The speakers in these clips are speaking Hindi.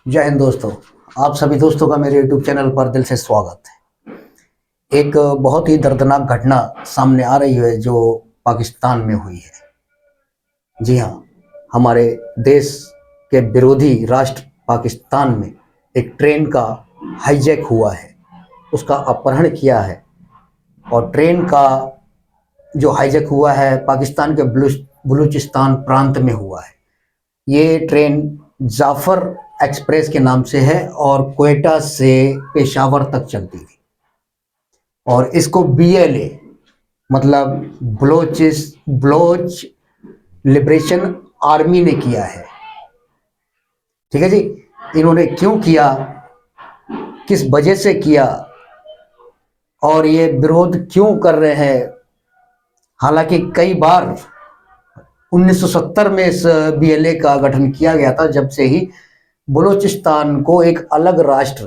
जय हिंद दोस्तों। आप सभी दोस्तों का मेरे YouTube चैनल पर दिल से स्वागत है। एक बहुत ही दर्दनाक घटना सामने आ रही है जो पाकिस्तान में हुई है। जी हाँ, हमारे देश के विरोधी राष्ट्र पाकिस्तान में एक ट्रेन का हाईजैक हुआ है, उसका अपहरण किया है। और ट्रेन का जो हाईजैक हुआ है पाकिस्तान के बलूचिस्तान प्रांत में हुआ है। ये ट्रेन जाफर एक्सप्रेस के नाम से है और क्वेटा से पेशावर तक चलती थी। और इसको BLA मतलब बलोच लिबरेशन आर्मी ने किया है। ठीक है जी। इन्होंने क्यों किया, किस वजह से किया और ये विरोध क्यों कर रहे हैं। हालांकि कई बार 1970 में इस BLA का गठन किया गया था, जब से ही बलूचिस्तान को एक अलग राष्ट्र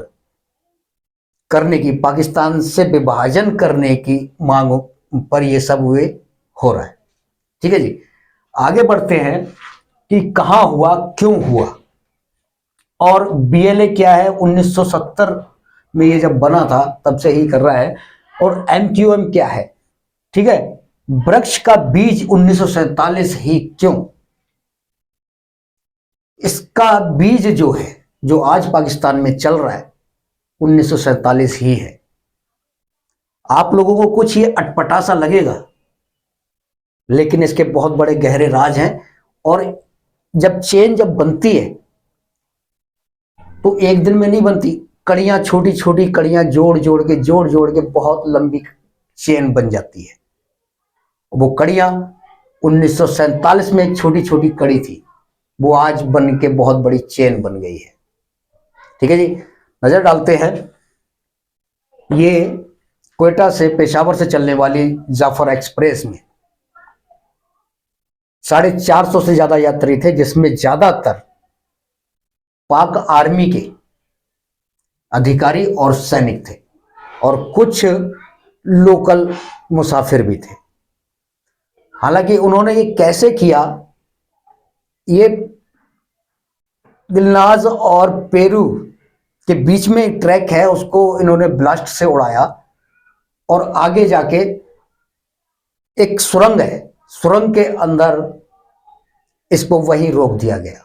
करने की, पाकिस्तान से विभाजन करने की मांग पर ये सब हुए हो रहा है। ठीक है जी। आगे बढ़ते हैं कि कहां हुआ, क्यों हुआ और BLA क्या है। 1970 में ये जब बना था तब से ही कर रहा है। और MQM क्या है। ठीक है, वृक्ष का बीज 1947 ही क्यों। इसका बीज जो है, जो आज पाकिस्तान में चल रहा है, 1947 ही है। आप लोगों को कुछ ये अटपटा सा लगेगा, लेकिन इसके बहुत बड़े गहरे राज हैं। और जब चेन जब बनती है तो एक दिन में नहीं बनती। कड़ियां, छोटी छोटी कड़ियां जोड़ जोड़ के बहुत लंबी चेन बन जाती है। वो कड़ियां 1947 में एक छोटी छोटी कड़ी थी, वो आज बन के बहुत बड़ी चेन बन गई है। ठीक है जी। नजर डालते हैं, ये क्वेटा से पेशावर से चलने वाली जाफर एक्सप्रेस में 450 से ज्यादा यात्री थे, जिसमें ज्यादातर पाक आर्मी के अधिकारी और सैनिक थे और कुछ लोकल मुसाफिर भी थे। हालांकि उन्होंने ये कैसे किया, ये दिलनाज और पेरू के बीच में एक ट्रैक है, उसको इन्होंने ब्लास्ट से उड़ाया और आगे जाके एक सुरंग है, सुरंग के अंदर इसको वहीं रोक दिया गया।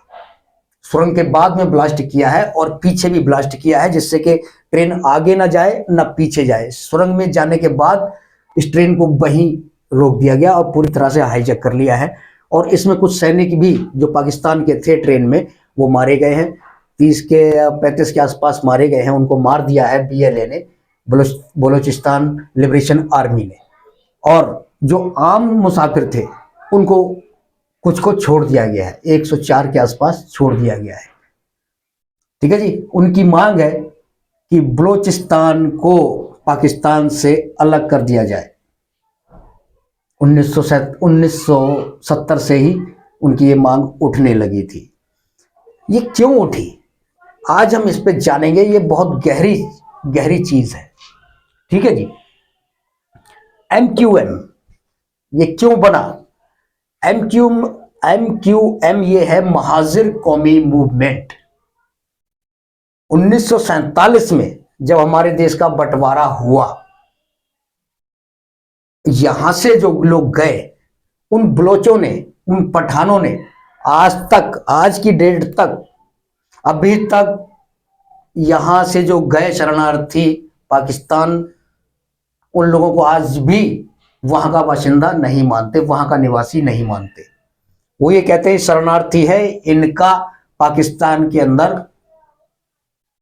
सुरंग के बाद में ब्लास्ट किया है और पीछे भी ब्लास्ट किया है, जिससे कि ट्रेन आगे ना जाए ना पीछे जाए। सुरंग में जाने के बाद इस ट्रेन को वहीं रोक दिया गया और पूरी तरह से हाईजैक कर लिया है। और इसमें कुछ सैनिक भी जो पाकिस्तान के थे ट्रेन में, वो मारे गए हैं। 30 के 35 के आसपास मारे गए हैं। उनको मार दिया है BLA ने, बलूचिस्तान लिबरेशन आर्मी ने। और जो आम मुसाफिर थे उनको कुछ को छोड़ दिया गया है, 104 के आसपास छोड़ दिया गया है। ठीक है जी। उनकी मांग है कि बलूचिस्तान को पाकिस्तान से अलग कर दिया जाए। 1970 से ही उनकी ये मांग उठने लगी थी। ये क्यों उठी, आज हम इस पे जानेंगे। ये बहुत गहरी चीज है। ठीक है जी। MQM ये क्यों बना। MQM ये है महाजिर कौमी मूवमेंट। 1947 में जब हमारे देश का बंटवारा हुआ, यहां से जो लोग गए, उन बलोचों ने, उन पठानों ने आज तक, आज की डेट तक, अभी तक यहां से जो गए शरणार्थी पाकिस्तान, उन लोगों को आज भी वहां का बाशिंदा नहीं मानते, वहां का निवासी नहीं मानते। वो ये कहते हैं शरणार्थी है, इनका पाकिस्तान के अंदर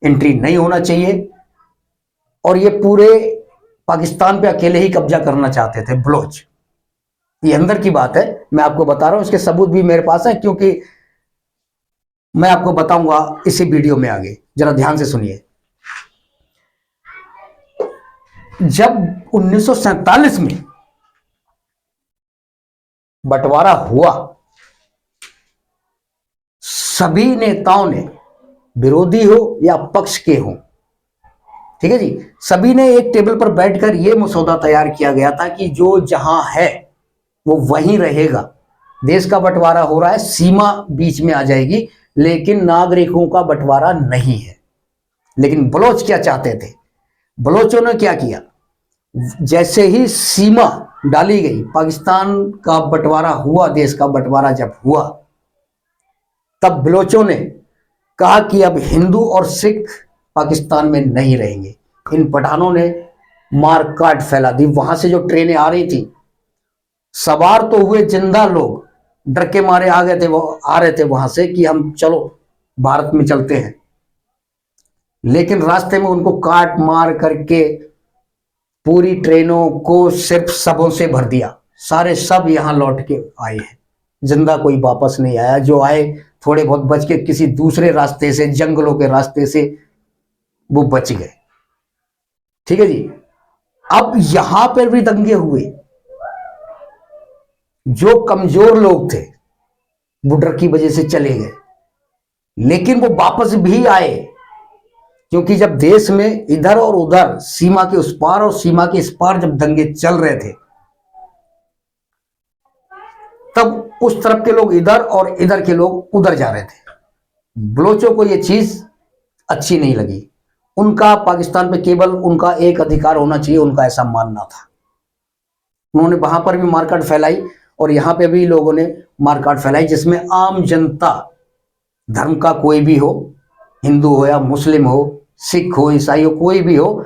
एंट्री नहीं होना चाहिए। और ये पूरे पाकिस्तान पे अकेले ही कब्जा करना चाहते थे बलोच। ये अंदर की बात है, मैं आपको बता रहा हूं। इसके सबूत भी मेरे पास है, क्योंकि मैं आपको बताऊंगा इसी वीडियो में आगे। जरा ध्यान से सुनिए। जब 1947 में बंटवारा हुआ, सभी नेताओं ने, विरोधी हो या पक्ष के हो, ठीक है जी, सभी ने एक टेबल पर बैठकर यह मसौदा तैयार किया गया था कि जो जहां है वो वहीं रहेगा। देश का बंटवारा हो रहा है, सीमा बीच में आ जाएगी, लेकिन नागरिकों का बंटवारा नहीं है। लेकिन बलोच क्या चाहते थे? बलोचों ने क्या किया, जैसे ही सीमा डाली गई, पाकिस्तान का बंटवारा हुआ, देश का बंटवारा जब हुआ, तब बलोचों ने कहा कि अब हिंदू और सिख पाकिस्तान में नहीं रहेंगे। इन पठानों ने मार काट फैला दी। वहां से जो ट्रेनें आ रही थी, सवार तो हुए जिंदा लोग, डर के मारे आ गए थे, वो आ रहे थे वहां से कि हम चलो भारत में चलते हैं, लेकिन रास्ते में उनको काट मार करके पूरी ट्रेनों को सिर्फ सबों से भर दिया। सारे सब यहां लौट के आए हैं, जिंदा कोई वापस नहीं आया। जो आए थोड़े बहुत बच के किसी दूसरे रास्ते से, जंगलों के रास्ते से वो बच गए। ठीक है जी। अब यहां पर भी दंगे हुए। जो कमजोर लोग थे वो डर की वजह से चले गए, लेकिन वो वापस भी आए, क्योंकि जब देश में इधर और उधर, सीमा के उस पार और सीमा के इस पार जब दंगे चल रहे थे, तब उस तरफ के लोग इधर और इधर के लोग उधर जा रहे थे। बलोचों को यह चीज अच्छी नहीं लगी। उनका पाकिस्तान पे केवल उनका एक अधिकार होना चाहिए, उनका ऐसा मानना था। उन्होंने वहां पर भी मारकाट फैलाई और यहां पे भी लोगों ने मारकाट फैलाई, जिसमें आम जनता, धर्म का कोई भी हो, हिंदू हो या मुस्लिम हो, सिख हो, ईसाई हो, कोई भी हो,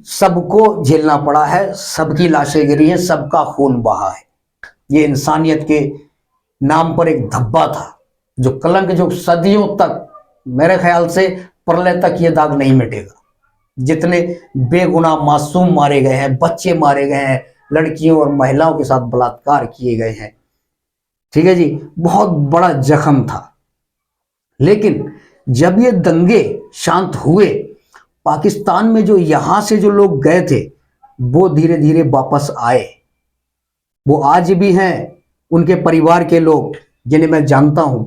सबको झेलना पड़ा है। सबकी लाशें गिरी हैं, सबका खून बहा है। ये इंसानियत के नाम पर एक धब्बा था, जो कलंक जो सदियों तक, मेरे ख्याल से प्रलय तक ये दाग नहीं मिटेगा। जितने बेगुनाह मासूम मारे गए हैं, बच्चे मारे गए हैं, लड़कियों और महिलाओं के साथ बलात्कार किए गए हैं, ठीक है जी, बहुत बड़ा जख्म था। लेकिन जब ये दंगे शांत हुए, पाकिस्तान में जो यहां से जो लोग गए थे वो धीरे धीरे वापस आए। वो आज भी हैं, उनके परिवार के लोग जिन्हें मैं जानता हूं,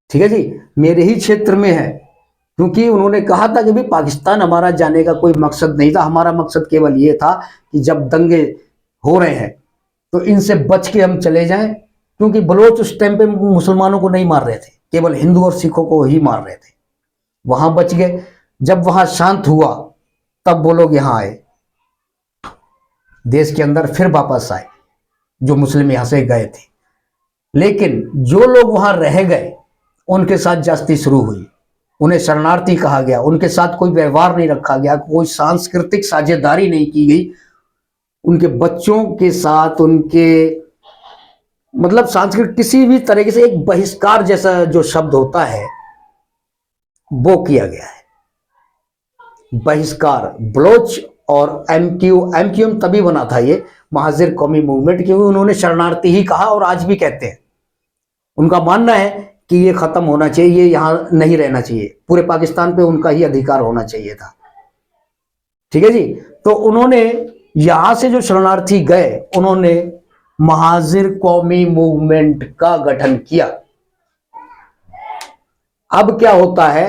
ठीक है जी, मेरे ही क्षेत्र में है। क्योंकि उन्होंने कहा था कि भाई पाकिस्तान हमारा जाने का कोई मकसद नहीं था, हमारा मकसद केवल ये था कि जब दंगे हो रहे हैं तो इनसे बच के हम चले जाएं। क्योंकि बलोच उस टाइम पे मुसलमानों को नहीं मार रहे थे, केवल हिंदू और सिखों को ही मार रहे थे। वहां बच गए। जब वहां शांत हुआ तब वो लोग यहां आए, देश के अंदर फिर वापस आए, जो मुस्लिम यहां से गए थे। लेकिन जो लोग वहां रह गए उनके साथ जास्ती शुरू हुई, उन्हें शरणार्थी कहा गया, उनके साथ कोई व्यवहार नहीं रखा गया, कोई सांस्कृतिक साझेदारी नहीं की गई। उनके बच्चों के साथ, उनके मतलब सांस्कृतिक किसी भी तरीके से एक बहिष्कार जैसा जो शब्द होता है वो किया गया है। बहिष्कार। बलोच और एमक्यूएम तभी बना था ये महाजिर कौमी मूवमेंट, क्योंकि उन्होंने शरणार्थी ही कहा और आज भी कहते हैं। उनका मानना है कि ये खत्म होना चाहिए, ये यहां नहीं रहना चाहिए, पूरे पाकिस्तान पे उनका ही अधिकार होना चाहिए था। ठीक है जी। तो उन्होंने यहां से जो शरणार्थी गए, उन्होंने महाजिर कौमी मूवमेंट का गठन किया। अब क्या होता है,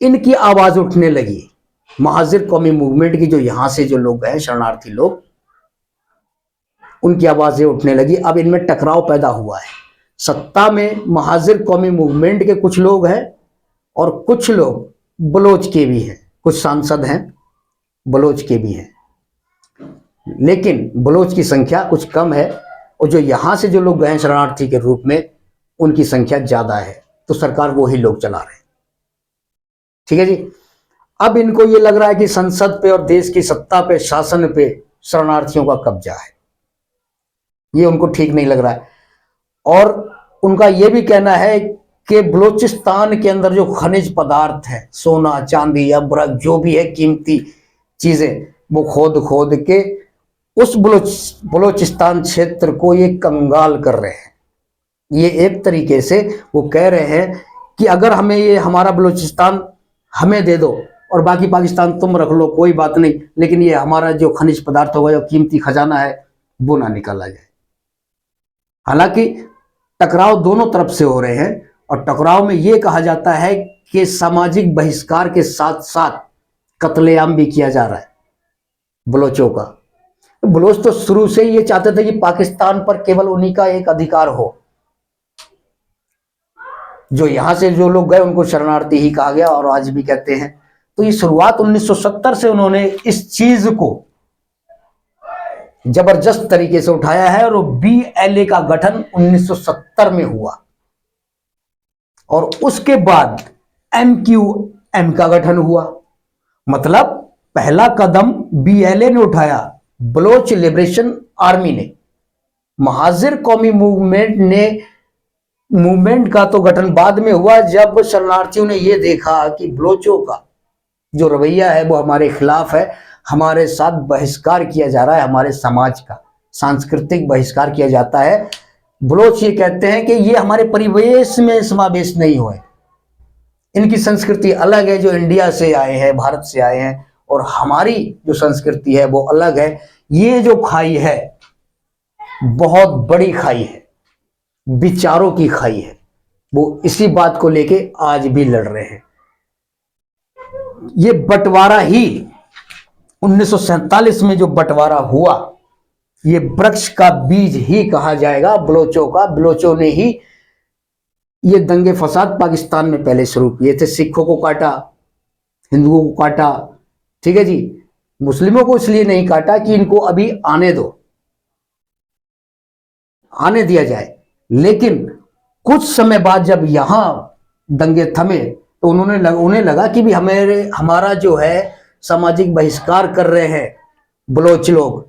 इनकी आवाज उठने लगी, महाजिर कौमी मूवमेंट की, जो यहां से जो लोग गए शरणार्थी लोग, उनकी आवाजें उठने लगी। अब इनमें टकराव पैदा हुआ है। सत्ता में महाजिर कौमी मूवमेंट के कुछ लोग हैं और कुछ लोग बलोच के भी हैं, कुछ सांसद हैं बलोच के भी हैं, लेकिन बलोच की संख्या कुछ कम है और जो यहां से जो लोग गए शरणार्थी के रूप में उनकी संख्या ज्यादा है। तो सरकार वो ही लोग चला रहे हैं। ठीक है जी। अब इनको ये लग रहा है कि संसद पे और देश की सत्ता पे, शासन पे शरणार्थियों का कब्जा है। ये उनको ठीक नहीं लग रहा है। और उनका यह भी कहना है कि बलूचिस्तान के अंदर जो खनिज पदार्थ है, सोना चांदी या अब्रक जो भी है कीमती चीजें, वो खोद खोद के उस बलूचिस्तान क्षेत्र को ये कंगाल कर रहे हैं। ये एक तरीके से वो कह रहे हैं कि अगर हमें ये हमारा बलूचिस्तान हमें दे दो और बाकी पाकिस्तान तुम रख लो, कोई बात नहीं, लेकिन ये हमारा जो खनिज पदार्थ होगा, जो कीमती खजाना है, वो ना निकाला जाए। हालांकि टकराव दोनों तरफ से हो रहे हैं और टकराव में यह कहा जाता है कि सामाजिक बहिष्कार के साथ साथ कत्लेआम भी किया जा रहा है बलोचों का। बलोच तो शुरू से ही ये चाहते थे कि पाकिस्तान पर केवल उन्हीं का एक अधिकार हो। जो यहाँ से जो लोग गए उनको शरणार्थी ही कहा गया और आज भी कहते हैं। तो ये शुरुआत 1970 से उन्होंने इस चीज को जबरदस्त तरीके से उठाया है और BLA का गठन 1970 में हुआ और उसके बाद MQM का गठन हुआ। मतलब पहला कदम BLA ने उठाया, बलोच लिबरेशन आर्मी ने। महाजिर कौमी मूवमेंट का तो गठन बाद में हुआ जब शरणार्थियों ने यह देखा कि बलोचों का जो रवैया है वो हमारे खिलाफ है, हमारे साथ बहिष्कार किया जा रहा है, हमारे समाज का सांस्कृतिक बहिष्कार किया जाता है। बलोच ये कहते हैं कि ये हमारे परिवेश में समावेश नहीं हुए, इनकी संस्कृति अलग है, जो इंडिया से आए हैं, भारत से आए हैं, और हमारी जो संस्कृति है वो अलग है। ये जो खाई है बहुत बड़ी खाई है, विचारों की खाई है। वो इसी बात को लेके आज भी लड़ रहे हैं। ये बंटवारा ही 1947 में जो बंटवारा हुआ, ये वृक्ष का बीज ही कहा जाएगा बलोचों का। बलोचों ने ही ये दंगे फसाद पाकिस्तान में पहले शुरू किए थे। सिखों को काटा, हिंदुओं को काटा, ठीक है जी। मुस्लिमों को इसलिए नहीं काटा कि इनको अभी आने दो, आने दिया जाए। लेकिन कुछ समय बाद जब यहां दंगे थमे तो उन्हें लगा कि भी हमारा जो है सामाजिक बहिष्कार कर रहे हैं बलोच लोग,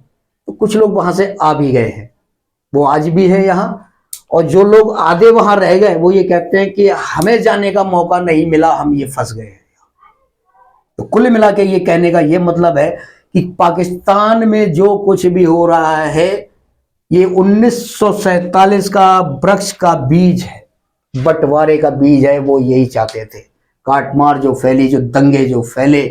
तो कुछ लोग वहां से आ भी गए हैं, वो आज भी है यहाँ। और जो लोग आधे वहां रह गए वो ये कहते हैं कि हमें जाने का मौका नहीं मिला, हम ये फंस गए हैं। तो कुल मिला के ये कहने का ये मतलब है कि पाकिस्तान में जो कुछ भी हो रहा है ये 1947 का वृक्ष का बीज है, बंटवारे का बीज है। वो यही चाहते थे। काटमार जो फैली, जो दंगे जो फैले,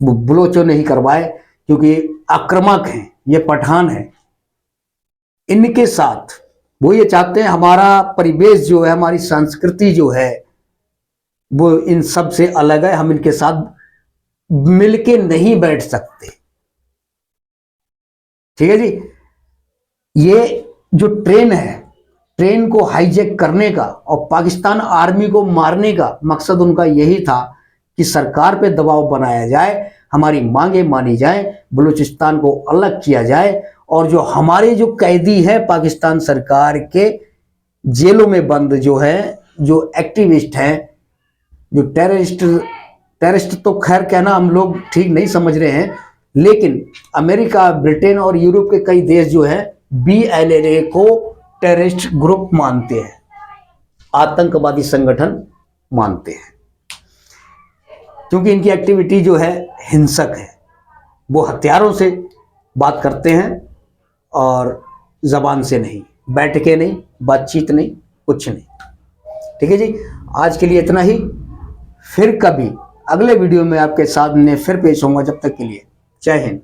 वो बलोचों ने ही करवाए, क्योंकि आक्रामक हैं, ये पठान हैं। इनके साथ वो ये चाहते हैं हमारा परिवेश जो है, हमारी संस्कृति जो है वो इन सब से अलग है, हम इनके साथ मिलके नहीं बैठ सकते। ठीक है जी। ये जो ट्रेन है, ट्रेन को हाईजैक करने का और पाकिस्तान आर्मी को मारने का मकसद उनका यही था कि सरकार पे दबाव बनाया जाए, हमारी मांगे मानी जाए, बलूचिस्तान को अलग किया जाए, और जो हमारे जो कैदी है पाकिस्तान सरकार के जेलों में बंद जो है, जो एक्टिविस्ट हैं, जो टेररिस्ट तो खैर कहना हम लोग ठीक नहीं समझ रहे हैं, लेकिन अमेरिका, ब्रिटेन और यूरोप के कई देश जो है BLA को टेररिस्ट ग्रुप मानते हैं, आतंकवादी संगठन मानते हैं, क्योंकि इनकी एक्टिविटी जो है हिंसक है। वो हथियारों से बात करते हैं और जबान से नहीं, बैठ के नहीं, बातचीत नहीं, कुछ नहीं। ठीक है जी। आज के लिए इतना ही। फिर कभी अगले वीडियो में आपके साथ में फिर पेश होऊंगा। जब तक के लिए जय हिंद।